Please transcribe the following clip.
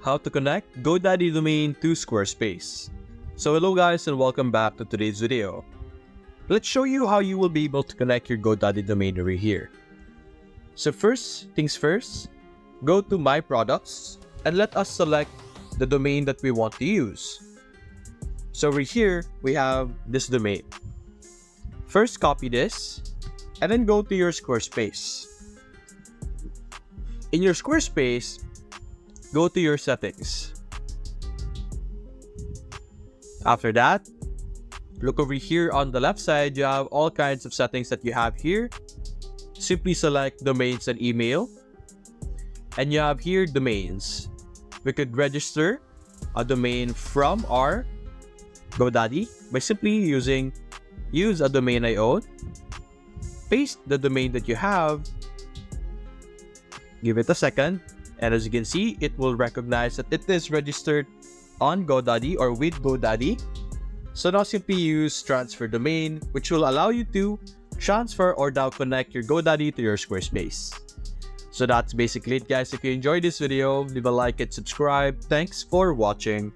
how to connect GoDaddy domain to Squarespace. So hello guys and welcome back to today's video. Let's show you how you will be able to connect your GoDaddy domain over here. So first things first, go to My Products and let us select the domain that we want to use. So over here, we have this domain. First copy this and then go to your Squarespace. In your Squarespace, go to your settings. After that, look over here on the left side, you have all kinds of settings that you have here. Simply select domains and email. And you have here domains. We could register a domain from our GoDaddy by simply using use a domain I own. Paste the domain that you have. Give it a second. And as you can see, it will recognize that it is registered on GoDaddy or with GoDaddy. So now simply use transfer domain, which will allow you to transfer or now connect your GoDaddy to your Squarespace. So that's basically it guys. If you enjoyed this video, leave a like and subscribe. Thanks for watching.